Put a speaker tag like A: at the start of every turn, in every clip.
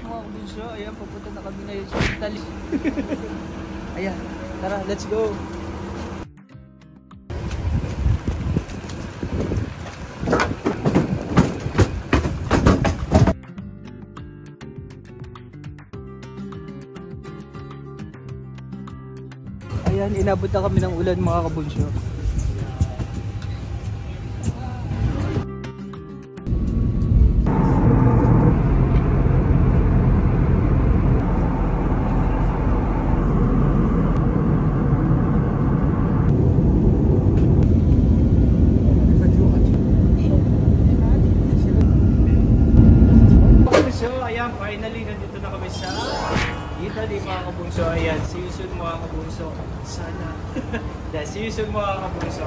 A: mga kabunso. Ayan, papunta na kami ngayon sa Italy. Ayan, tara, let's go. Ayan, inabot na kami ng ulan mga kabunso. Ayan, finally nandito na kami sa Italy mga kabunso. Ayan, see you soon mga kabunso. Sana. See you soon mga kabunso.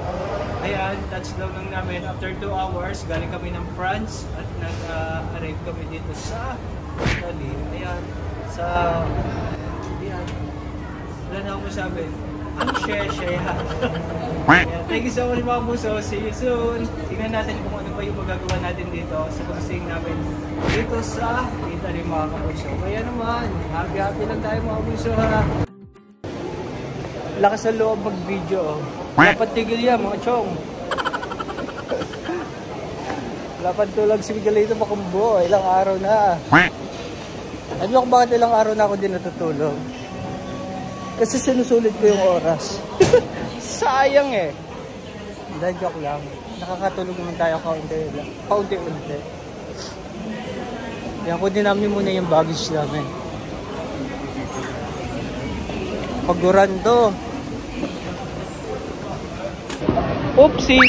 A: Ayan, touchdown lang namin after 2 hours. Galing kami ng France at nag-arrive kami dito sa Italy. Ayan, sa... Ayan. Wala na akong masabi. Ang share-share. Thank you so much mga kabunso. See you soon. Tingnan natin kung ano pa yung magagawa natin dito sa pag-staying namin dito sa Italy mga kabunso. Kaya naman, happy lang tayo mga kabunso ha. Lakas sa loob mag-video. Dapat tigil yan mga chong. Dapat tulog si Miguelito Makumbo. Ilang araw na. Alam mo kung bakit ilang araw na ako din natutulog? Kasi sinusulit ko yung oras. Sayang eh. Dahil joke lang. Nakakatulog naman tayo kaunti-unti. Kaya kunin namin muna yung baggage namin. Pagurando. Oopsie!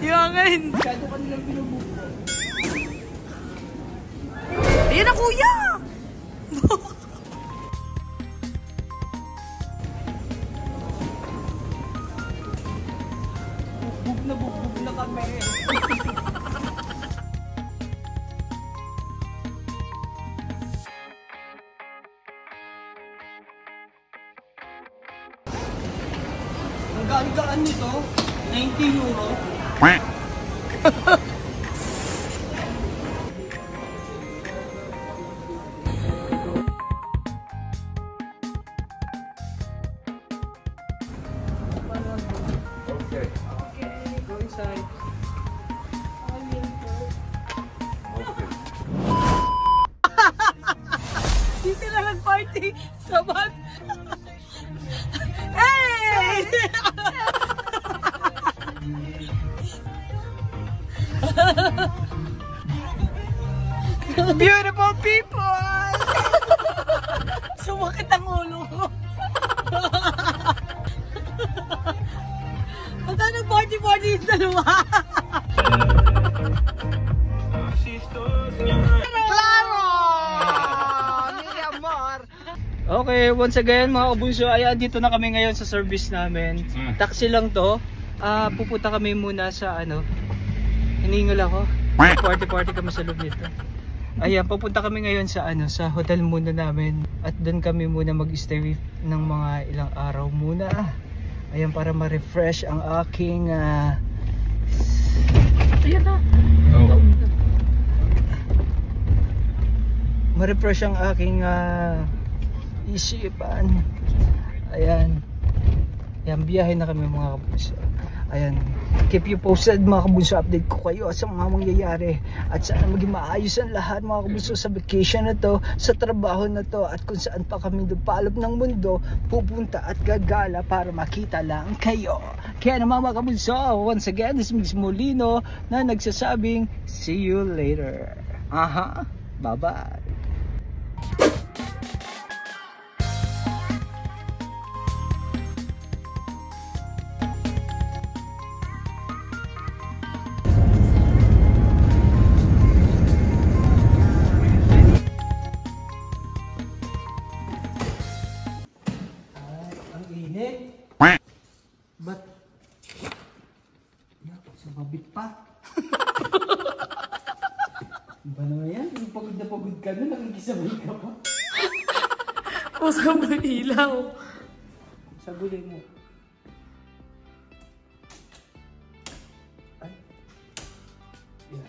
A: Yangin! Masyado ka nilang binubuko. Ayan na kuya! Bugbog na kami. Ang gaan-gaan nito, 90 euro. Okay. Go inside. Okay. Dito na nag-party sa bag. Hey! Beautiful people! Sumakit ang ulo ko. Ba't nag-party-party yung dalawa? Claro! Mi amor! Okay, once again mga kabunso, ayan, dito na kami ngayon sa service namin. Taxi lang to. Pupunta kami muna sa hiningal ako. Party-party kami sa loob nito. Ayan, papunta kami ngayon sa sa hotel muna namin. At doon kami muna mag-stay ng mga ilang araw muna. Ayan, para ma-refresh ang aking ayan na. Oh. Ma-refresh ang aking isipan. Ayan. Ayan, biyahe na kami mga kabunso. Ayan, keep you posted mga kabunso, update ko kayo sa mga mangyayari at sana maging maayos ang lahat mga kabunso sa vacation na to, sa trabaho na to, at kung saan pa kami dupalop ng mundo pupunta at gagala para makita lang kayo. Kaya naman mga kabunso, once again, this is Molino na nagsasabing see you later. Bye bye. Ba't Sabay ka pa.
B: Pusang mo ilaw.
A: Sabulay mo. Ay. Yan.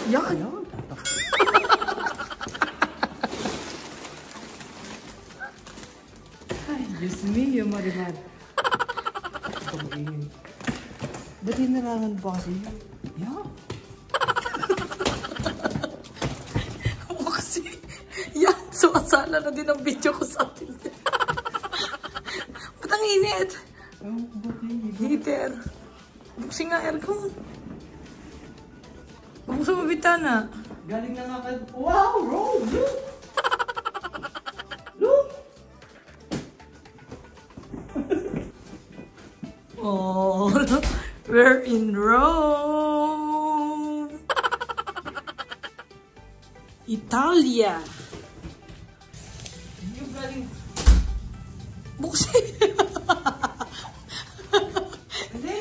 B: Yan.
A: Yan. Ay, Diyos mio, Marimar. Ito maingin. Ba't hinarangan pa kasi? Yan.
B: Kasi, yan. Sumasala na din ang video ko sa atin. Ba't ang init?
A: Oh, ba't init?
B: Heater. Buksin nga aircon. Buksin mo bitana.
A: Galing na nga ka... Wow! Rome! Look! Look!
B: Oh, we're in Rome. Italia.
A: Yung galing...
B: Buksin.
A: Hindi!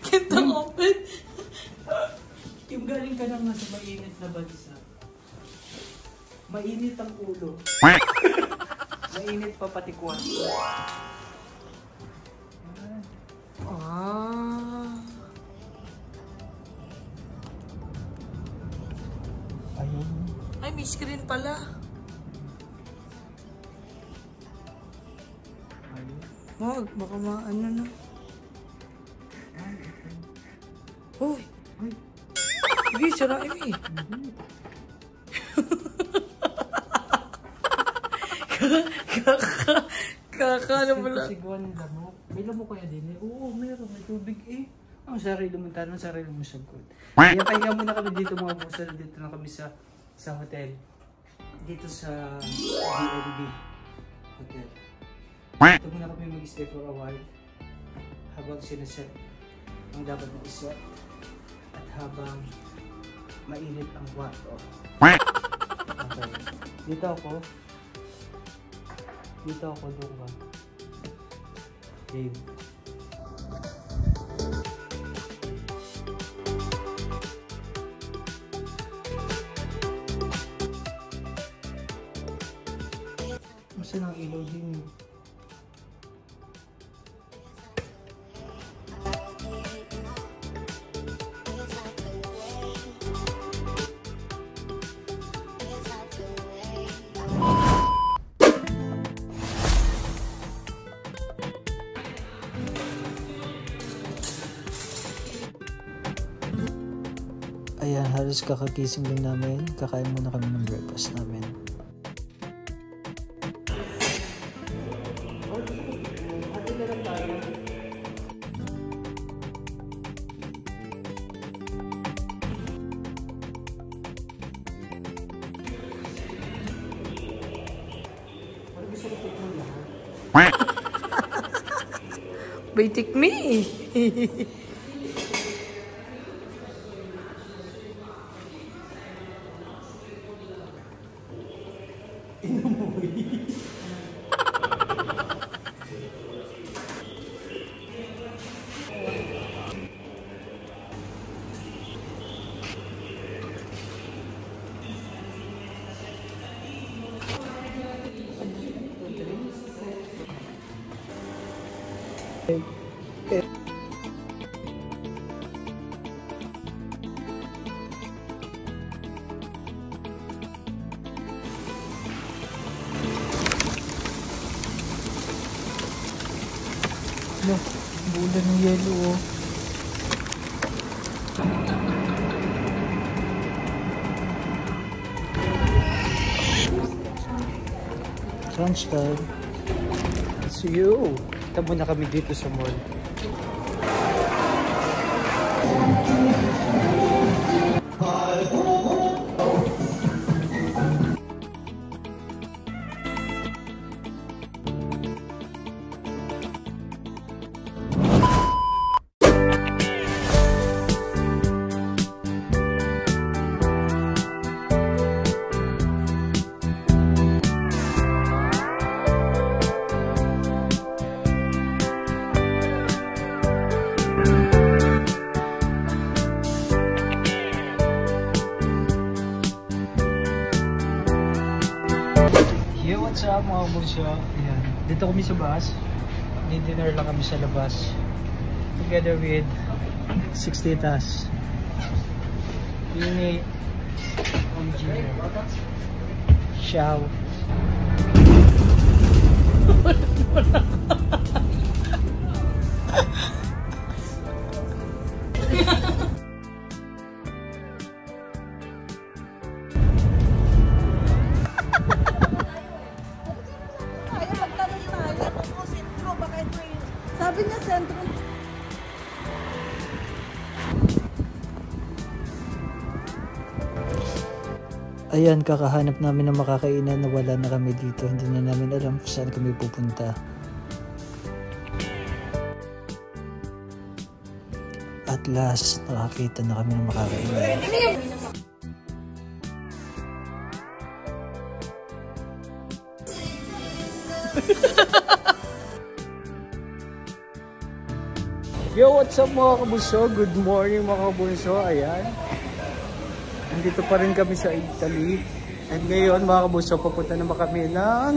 B: Can't open.
A: Yung galing ka na nga sa mainit na bansa. Mainit ang ulo. Mainit pa pati kwan.
B: Ah.
A: Ayun.
B: Ay, may screen pala.
A: Ayun.
B: Wag, baka maano na. Uy.
A: Ay.
B: Sige, sarain mo eh. Kakano mo lang.
A: Sigwan ng lamok. May lamok kaya din eh. Oo, meron. May tubig eh. Ang sarili mo tanong, sarili mo sagot. Kaya pahinga muna kami dito mga busa. Dito na kami sa hotel. Dito sa B&B Hotel. Dito muna kami mag-stay for a while. Habang sinaset ang dapat na isuot. At habang mainit ang kwarto. Okay. Dito ako. Dito ako lupa. Dave. Masa nang ilaw din. Ayan, halos kakagising din namin. Kakain muna kami ng breakfast namin.
B: Baitik me.
A: No, bulan ng yelo oh. Lunch time. See you. Tamo na kami dito sa mall. Hey, what's up mga kabunso? Ayan. Dito kami sa bus. Dinner lang kami sa labas. Together with 60 tas. Ini engineer. Xiao.
C: Sabi niya sentro.
A: Ayan, kakahanap namin ng makakainan na wala na kami dito. Hindi na namin alam kung saan kami pupunta. At last, nakakita na kami ng makakainan. Yo, what's up mga kabunso? Good morning mga kabunso. Ayan. Nandito pa rin kami sa Italy. At ngayon mga kabunso, papunta naman kami ng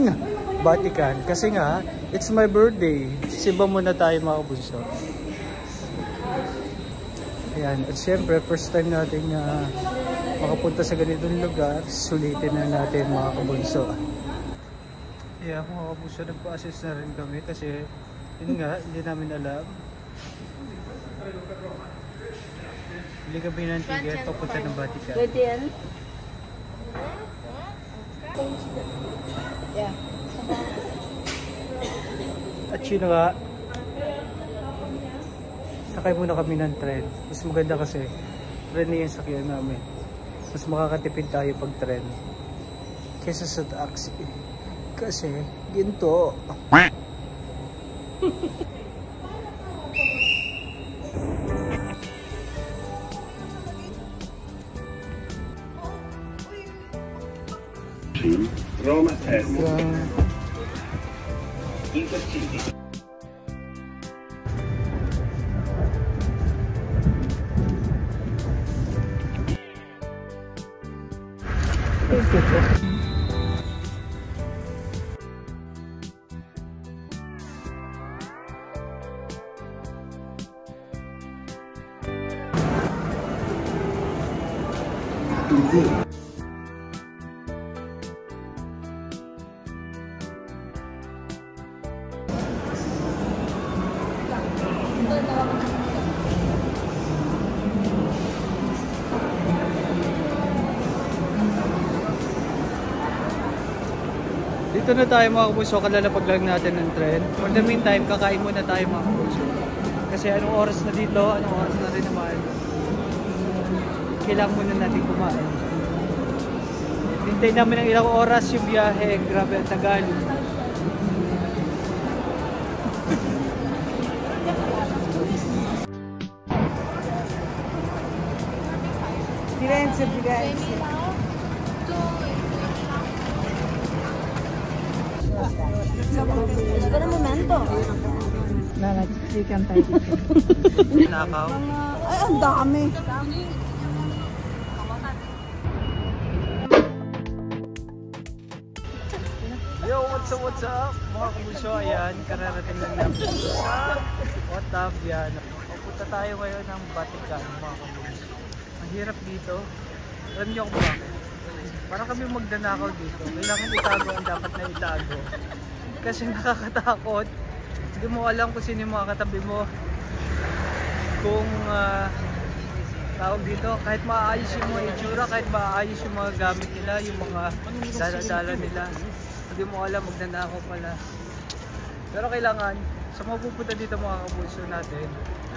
A: Vatican. Kasi nga, it's my birthday. Simba muna tayo mga kabunso. Ayan. At syempre, first time natin makapunta sa ganitong lugar. Sulitin na natin mga kabunso. Ayan mga kabunso, nagpa-assist na rin kami. Kasi yun nga, hindi namin alam. Bili kami ng ticket papunta ng Vatican.
C: Pwede yan? Yeah.
A: At yun nga, sakay muna kami ng tren. Mas maganda kasi tren na yung sakyan namin. Mas makakatipid tayo pag tren kesa sa taxi. Kasi ginto.
D: Roma Termini Intercity.
A: Dito na tayo mga kabunso, kalalapag lang natin ng tren. For the meantime, kakain muna tayo mga kabunso. Kasi anong oras na dito, anong oras na rin naman. Kailangan muna natin kumain. Hintay namin ng ilang oras yung biyahe. Grabe ang tagal.
C: Firenze, Firenze. Espera un momento.
B: Nalachikan tayo dito.
A: Nakaw.
C: Ay, ang dami.
A: Yo, what's up? Mga kabunso, ayan, kararating lang namin sa Otavia. Pupunta tayo ngayon ng Vatican, mga kabunso. Ang hirap dito. Alam niyo kung bakit? Para kami magdanakaw dito. Kailangan itago ang dapat na itago. Kasi nakakatakot. Hindi mo alam kung sino yung mga katabi mo. Kung tawag dito, kahit maayos yung mga itsura, kahit maayos yung mga gamit nila, yung mga dala-dala nila. Hindi mo alam, magnanakaw pala. Pero kailangan, sa mga pupunta dito mga kabunso natin,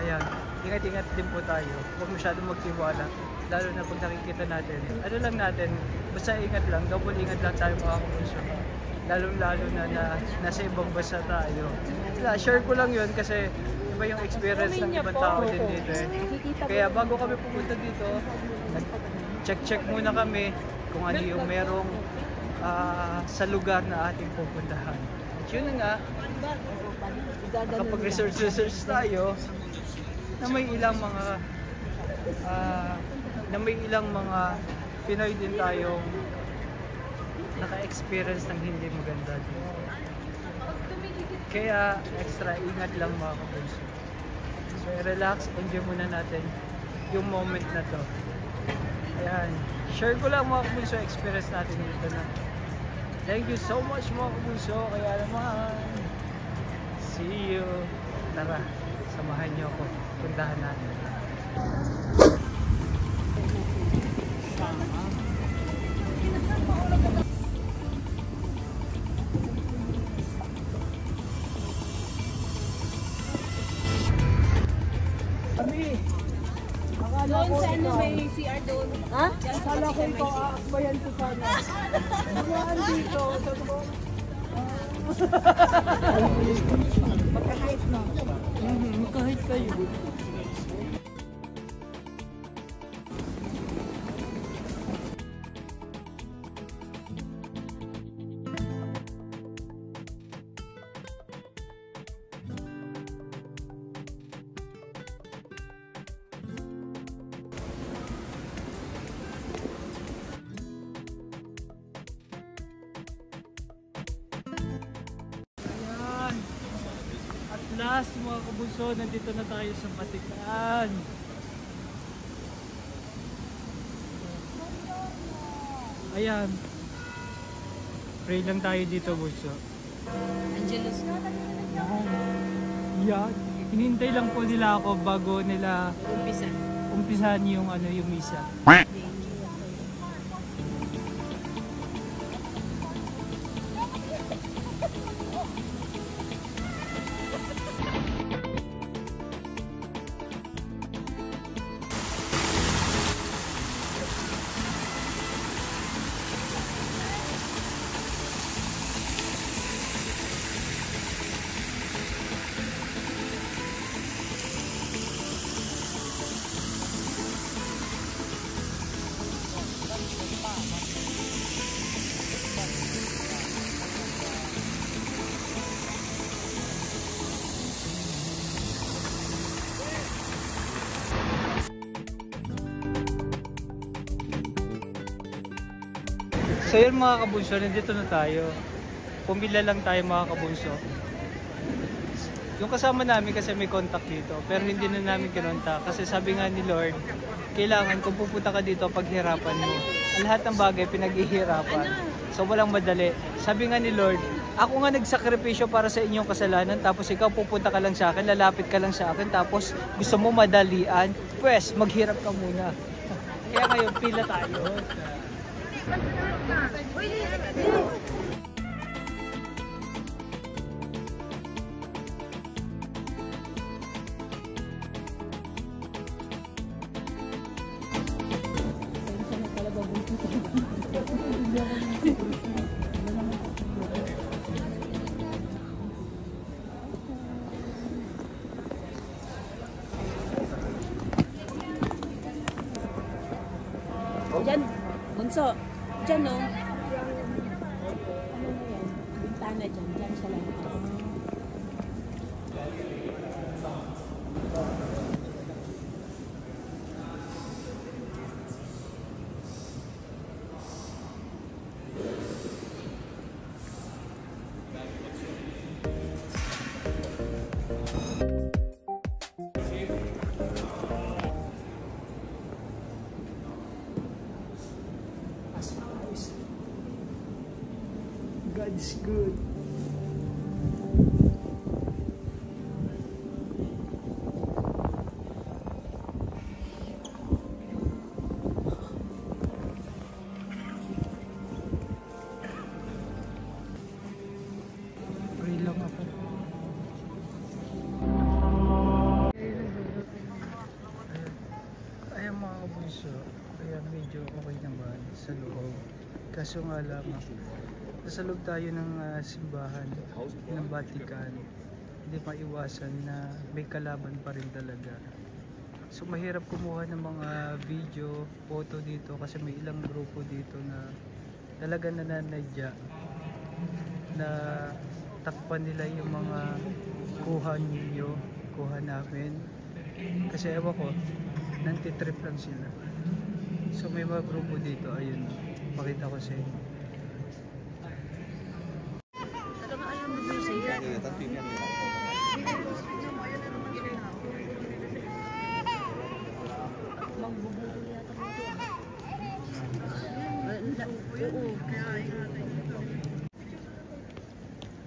A: ayan, ingat-ingat din po tayo. Huwag masyadong magtiwala. Lalo na pag nakikita natin. Ano lang natin, basta ingat lang, double ingat lang tayo mga kabunso. Lalo na nasa ibang bansa tayo. Share ko lang yun kasi iba yung experience ng ibang tao din dito eh. Kaya bago kami pupunta dito, check muna kami kung ano yung merong sa lugar na ating pupuntahan. At yun na nga, kapag research tayo, na may ilang mga Pinoy din tayong naka-experience ng hindi maganda dito. Kaya extra ingat lang mga kabunso. So relax, enjoy muna natin yung moment na to. Ayan, share ko lang mga kabunso experience natin dito na. Thank you so much mga kabunso. Kaya naman, see you. Tara, samahan niyo ako. Puntahan natin.
C: Doon sa ano may CR doon. Ha?
A: Sala ko ito, aakbayan ko sana. Buwan dito.
C: Pagkakait mo.
A: Kahit kayo. Last mga kabunso, nandito na tayo sa Batikan. Ayan. Pray lang tayo dito, bunso.
B: Angelus.
A: Yan. Hinintay lang po nila ako bago nila
B: Umpisa.
A: umpisahan yung yung misa. So yun mga kabunso, nandito na tayo. Pumila lang tayo mga kabunso. Yung kasama namin kasi may contact dito, pero hindi na namin kinontak. Kasi sabi nga ni Lord, kailangan kung pupunta ka dito, paghirapan mo. Lahat ng bagay pinaghihirapan. So walang madali. Sabi nga ni Lord, ako nga nagsakripisyo para sa inyong kasalanan, tapos ikaw pupunta ka lang sa akin, lalapit ka lang sa akin, tapos gusto mo madalian, pues maghirap ka muna. Kaya ngayon, pila tayo.
C: Diyan, bunso. Diyan o. Bintana dyan. Diyan sa lantas.
A: God is good. Pray lang ako. Ayan mga kabunso, ayan medyo okay naman sa loob. Kaso nga lamang, nasa loob tayo ng simbahan ng Batikan. Hindi maiwasan na may kalaban pa rin talaga. So mahirap kumuha ng mga video, photo dito kasi may ilang grupo dito na talaga nananadya na takpan nila yung mga kuha ninyo, kuha namin. Kasi ewan ko, nantitrip lang sila. So may mga grupo dito, ayun, pakita ko sa inyo.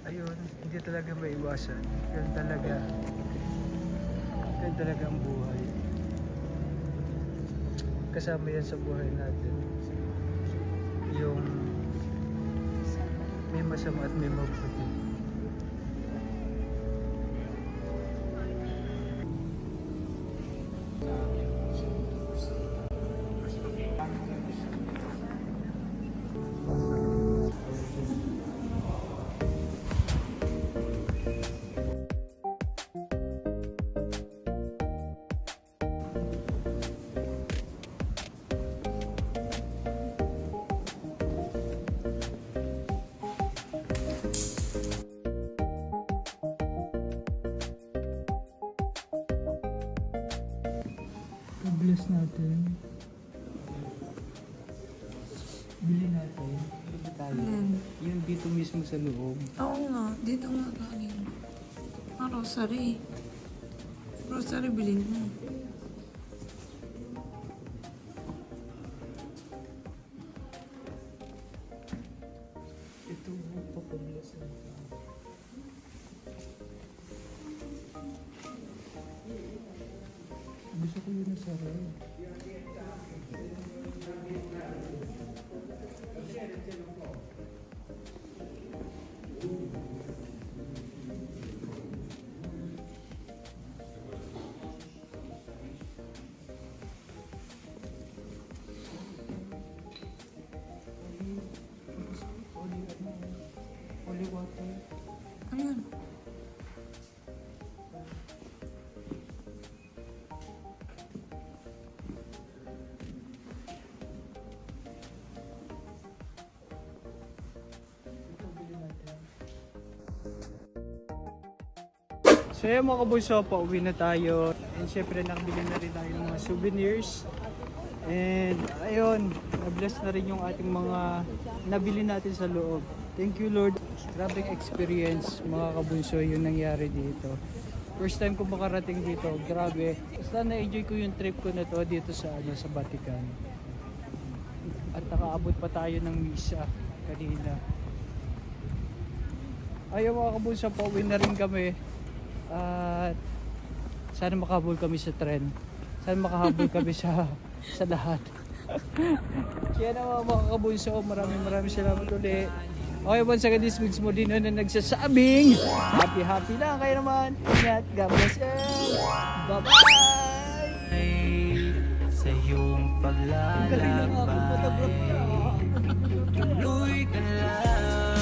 A: Ayun, hindi talaga maiwasan. Yan talaga ang buhay. Kasama yan sa buhay natin. Yung may masama at may mabuti. Bless natin. Bili natin. Bili tayo. Yung dito mismo sa loob.
B: Oo nga, dito nga galing. Rosary. Rosary bilhin mo.
A: Ito papabless natin. Gusto ko yun sa red. Holy water.
B: Ayun.
A: So yun mga kabunso, pauwi na tayo. And syempre nakabili na rin tayo ng mga souvenirs. And ayun, na-bless na rin yung ating mga nabili natin sa loob. Thank you Lord. Grabing experience mga kabunso yung nangyari dito. First time ko makarating dito, grabe. Basta na-enjoy ko yung trip ko na to dito sa Vatican. At nakaabot pa tayo ng misa kanina. Ayun mga kabunso, pauwi na rin kami. At sana makahabol kami sa trend. Sana makahabol kami sa lahat. Kaya naman mga kabunso, maraming salamat ulit. Okay, once again, this week's Modino na nagsasabing happy lang kayo naman. Ingat, God bless and bye-bye! Sa iyong paglalakbay, tuloy ka lang.